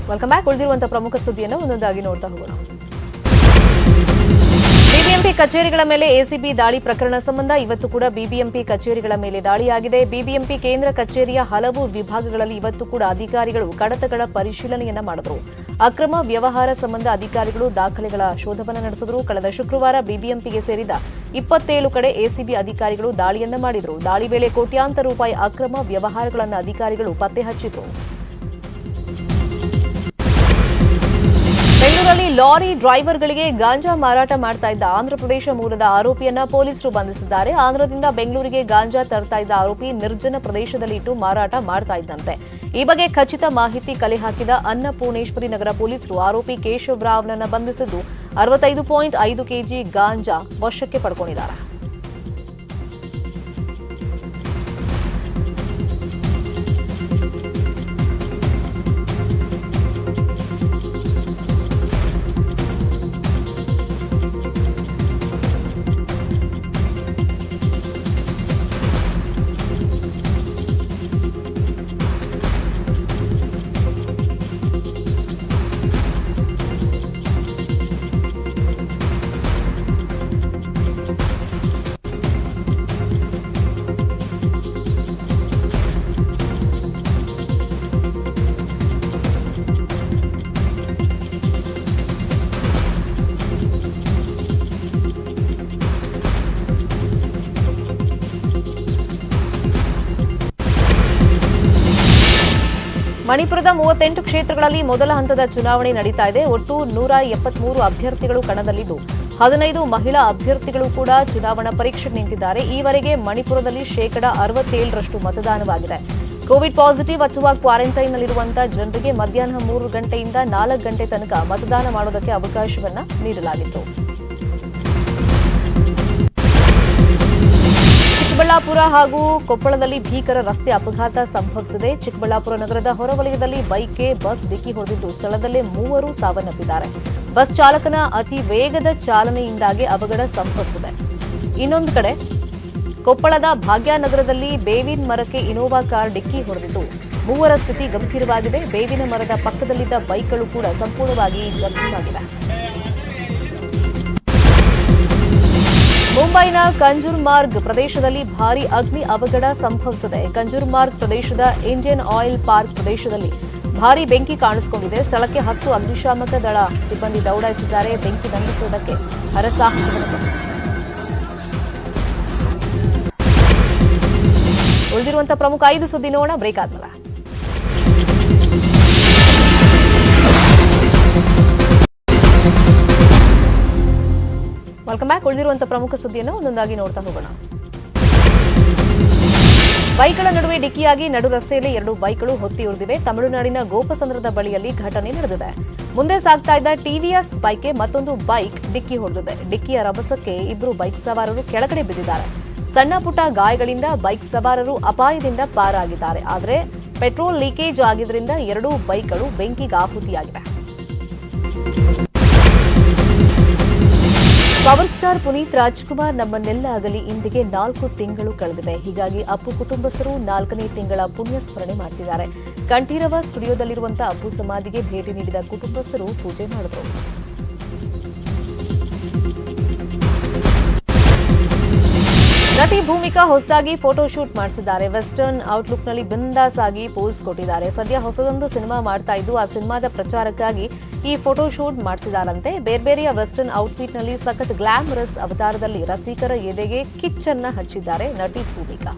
Welcome back. ಉಳಿದಿರುವಂತಹ ಪ್ರಮುಖ ಸುದ್ದಿಯನ್ನು ಒಂದೊಂದಾಗಿ ನೋಡ್ತಾ ಹೋಗೋಣ. ಬಿಬಿಎಂಪಿ ಕಚೇರಿಗಳ ಮೇಲೆ ಎಸಿಬಿ ದಾಳಿ ಪ್ರಕರಣ ಸಂಬಂಧ ಇವತ್ತು ಕೂಡ ಬಿಬಿಎಂಪಿ ಕಚೇರಿಗಳ ಮೇಲೆ ದಾಳಿಯಾಗಿದೆ. ಬಿಬಿಎಂಪಿ ಕೇಂದ್ರ ಕಚೇರಿಯ ಹಲವು ವಿಭಾಗಗಳಲ್ಲಿ ಇವತ್ತು ಕೂಡ ಅಧಿಕಾರಿಗಳು ಕಡತಗಳ ಪರಿಶೀಲನೆಯನ್ನ ಮಾಡಿದರು. ಅಕ್ರಮ ವ್ಯವಹಾರ ಸಂಬಂಧ ಅಧಿಕಾರಿಗಳು ದಾಖಲೆಗಳ ಶೋಧವನ್ನು ನಡೆಸಿದರು. ಕಳೆದ ಶುಕ್ರವಾರ ಬಿಬಿಎಂಪಿಗೆ ಸೇರಿದ 27 ಕಡೆ ಎಸಿಬಿ ಅಧಿಕಾರಿಗಳು ದಾಳಿಯನ್ನ ಮಾಡಿದರು. ದಾಳಿ ವೇಳೆ ಕೋಟ್ಯಾಂತರ ರೂಪಾಯಿ ಅಕ್ರಮ ವ್ಯವಹಾರಗಳನ್ನು ಅಧಿಕಾರಿಗಳು ಪತ್ತೆ ಹಚ್ಚಿದರು. ಬೆಂಗಳೂರಲ್ಲಿ ಲಾರಿ ಡ್ರೈವರ್ಗಳಿಗೆ ಗಾಂಜಾ ಮಾರಾಟ ಮಾಡ್ತಾ ಇದ್ದ ಆಂಧ್ರಪ್ರದೇಶ ಮೂಲದ ಆರೋಪಿಯನ್ನ ಪೊಲೀಸರು ಬಂಧಿಸಿದ್ದಾರೆ. ಆಂಧ್ರದಿಂದ ಬೆಂಗಳೂರಿಗೆ ಗಾಂಜಾ ತರ್ತಾ ಇದ್ದ ಆರೋಪಿ ನಿರ್ಜನ ಪ್ರದೇಶದಲ್ಲಿ ಇಟ್ಟು ಮಾರಾಟ ಮಾಡ್ತಾ ಇದ್ದಂತೆ. ಈ ಬಗ್ಗೆ ಖಚಿತ ಮಾಹಿತಿ ಕಲೆ ಹಾಕಿದ ಅನ್ನಪೂರ್ಣೇಶ್ವರಿ ನಗರ ಪೊಲೀಸರು ಆರೋಪಿ ಕೇಶವ್ ರಾವ್ನನ್ನ ಬಂಧಿಸಿದ್ದು 65.5 ಕೆಜಿ ಗಾಂಜಾ ವಶಕ್ಕೆ ಪಡ್ಕೊಂಡಿದ್ದಾರೆ. ಮಣಿಪುರದ 38 ಕ್ಷೇತ್ರಗಳಲ್ಲಿ ಮೊದಲ ಹಂತದ ಚುನಾವಣೆ ನಡೀತಾ ಇದೆ. ಒಟ್ಟು 173 ಅಭ್ಯರ್ಥಿಗಳು ಕಣದಲ್ಲಿದ್ದು 15 ಮಹಿಳಾ ಅಭ್ಯರ್ಥಿಗಳು ಕೂಡ ಚುನಾವಣಾ ಪರೀಕ್ಷೆಗೆ ನಿಂತಿದ್ದಾರೆ. ಈವರೆಗೆ ಮಣಿಪುರದಲ್ಲಿ 67% ಮತದಾನವಾಗಿದೆ. ಕೋವಿಡ್ ಪಾಸಿಟಿವ್ ಅಥವಾ ಕ್ವಾರಂಟೈನ್ನಲ್ಲಿರುವಂತಹ ಜನರಿಗೆ ಮಧ್ಯಾಹ್ನ 3 ಗಂಟೆಯಿಂದ 4 ಗಂಟೆ ತನಕ ಮತದಾನ ಮಾಡೋದಕ್ಕೆ ಅವಕಾಶವನ್ನ ನೀಡಲಾಗಿತ್ತು. ಚಿಕ್ಕಬಳ್ಳಾಪುರ ಹಾಗೂ ಕೊಪ್ಪಳದಲ್ಲಿ ಭೀಕರ ರಸ್ತೆ ಅಪಘಾತ ಸಂಭವಿಸಿದೆ. ಚಿಕ್ಕಬಳ್ಳಾಪುರ ನಗರದ ಹೊರವಲಯದಲ್ಲಿ ಬೈಕ್ಗೆ ಬಸ್ ಡಿಕ್ಕಿ ಹೊಡೆದಿದ್ದು ಸ್ಥಳದಲ್ಲೇ 3 ಸಾವನ್ನಪ್ಪಿದ್ದಾರೆ. ಬಸ್ ಚಾಲಕನ ಅತಿ ವೇಗದ ಚಾಲನೆಯಿಂದಾಗಿ ಅವಘಡ ಸಂಭವಿಸಿದೆ. ಇನ್ನೊಂದು ಕಡೆ ಕೊಪ್ಪಳದ ಭಾಗ್ಯನಗರದಲ್ಲಿ ಬೇವಿನ ಮರಕ್ಕೆ ಇನೋವಾ ಕಾರ್ ಡಿಕ್ಕಿ ಹೊಡೆದಿದ್ದು 3 ಸ್ಥಿತಿ ಗಂಭೀರವಾಗಿದೆ. ಬೇವಿನ ಮರದ ಪಕ್ಕದಲ್ಲಿದ್ದ ಬೈಕ್ಗಳು ಕೂಡ ಸಂಪೂರ್ಣವಾಗಿ ಜಖಮಾಗಿವೆ. ಮುಂಬೈನ ಕಂಜುರ್ಮಾರ್ಗ್ ಪ್ರದೇಶದಲ್ಲಿ ಭಾರೀ ಅಗ್ನಿ ಅವಘಡ ಸಂಭವಿಸಿದೆ. ಕಂಜುರ್ಮಾರ್ಗ್ ಪ್ರದೇಶದ ಇಂಡಿಯನ್ ಆಯಿಲ್ ಪಾರ್ಕ್ ಪ್ರದೇಶದಲ್ಲಿ ಭಾರೀ ಬೆಂಕಿ ಕಾಣಿಸಿಕೊಂಡಿದೆ. ಸ್ಥಳಕ್ಕೆ 10 ಅಗ್ನಿಶಾಮಕ ದಳ ಸಿಬ್ಬಂದಿ ದೌಡಾಯಿಸಿದ್ದಾರೆ. ಬೆಂಕಿ ನಂದಿಸುವುದಕ್ಕೆ ಹರಸಾಹಸಗಳು. ಉಳಿದಿರುವಂತಹ ಪ್ರಮುಖ 5 ಸುದ್ದಿ ನೋಡೋಣ ಬ್ರೇಕ್ ಆದ್ಮೇಲೆ. Welcome back. ಉಳಿದಿರುವಂತಹ ಪ್ರಮುಖ ಸುದ್ದಿಯನ್ನು ಒಂದೊಂದಾಗಿ ನೋಡ್ತಾ ಹೋಗೋಣ. ಬೈಕ್ಗಳ ನಡುವೆ ಡಿಕ್ಕಿಯಾಗಿ ನಡು ರಸ್ತೆಯಲ್ಲಿ 2 ಬೈಕ್ಗಳು ಹೊತ್ತಿ ಉರಿದಿವೆ. ತಮಿಳುನಾಡಿನ ಗೋಪಸಂದ್ರದ ಬಳಿಯಲ್ಲಿ ಘಟನೆ ನಡೆದಿದೆ. ಮುಂದೆ ಸಾಗ್ತಾ ಇದ್ದ ಟಿವಿಎಸ್ ಬೈಕ್ಗೆ ಮತ್ತೊಂದು ಬೈಕ್ ಡಿಕ್ಕಿ ಹೊಡೆದಿದೆ. ಡಿಕ್ಕಿಯ ರಭಸಕ್ಕೆ 2 ಬೈಕ್ ಸವಾರರು ಕೆಳಗಡೆ ಬಿದ್ದಿದ್ದಾರೆ. ಸಣ್ಣ ಪುಟ್ಟ ಗಾಯಗಳಿಂದ ಬೈಕ್ ಸವಾರರು ಅಪಾಯದಿಂದ ಪಾರಾಗಿದ್ದಾರೆ. ಆದರೆ ಪೆಟ್ರೋಲ್ ಲೀಕೇಜ್ ಆಗಿದ್ದರಿಂದ 2 ಬೈಕ್ಗಳು ಬೆಂಕಿಗೆ ಆಹುತಿಯಾಗಿವೆ. ಪವರ್ ಸ್ಟಾರ್ ಪುನೀತ್ ರಾಜ್ಕುಮಾರ್ ನಮ್ಮನ್ನೆಲ್ಲ ಆಗಲಿ ಇಂದಿಗೆ 4 ತಿಂಗಳು ಕಳೆದಿವೆ. ಹೀಗಾಗಿ ಅಪ್ಪು ಕುಟುಂಬಸ್ಥರು 4ನೇ ತಿಂಗಳ ಪುಣ್ಯ ಸ್ಮರಣೆ ಮಾಡ್ತಿದ್ದಾರೆ. ಕಂಠೀರವ ಸ್ಟುಡಿಯೋದಲ್ಲಿರುವಂತಹ ಅಪ್ಪು ಸಮಾಧಿಗೆ ಭೇಟಿ ನೀಡಿದ ಕುಟುಂಬಸ್ಥರು ಪೂಜೆ ಮಾಡಿದರು. ನಟಿ ಭೂಮಿಕಾ ಹೊಸದಾಗಿ ಫೋಟೋ ಶೂಟ್ ಮಾಡಿಸಿದ್ದಾರೆ. ವೆಸ್ಟರ್ನ್ ಔಟ್ಲುಕ್ನಲ್ಲಿ ಬಿಂದಾಸ್ ಆಗಿ ಪೋಸ್ ಕೊಟ್ಟಿದ್ದಾರೆ. ಸದ್ಯ ಹೊಸದೊಂದು ಸಿನಿಮಾ ಮಾಡ್ತಾ ಇದ್ದು ಆ ಸಿನಿಮಾದ ಪ್ರಚಾರಕ್ಕಾಗಿ ಈ ಫೋಟೋ ಶೂಟ್ ಮಾಡಿಸಿದಾರಂತೆ. ಬೇರೆಬೇರೆಯ ವೆಸ್ಟರ್ನ್ ಔಟ್ಫಿಟ್ನಲ್ಲಿ ಸಖತ್ ಗ್ಲಾಮರಸ್ ಅವತಾರದಲ್ಲಿ ರಸಿಕರ ಎದೆಗೆ ಕಿಚ್ಚನ್ನ ಹಚ್ಚಿದ್ದಾರೆ ನಟಿ ಭೂಮಿಕಾ.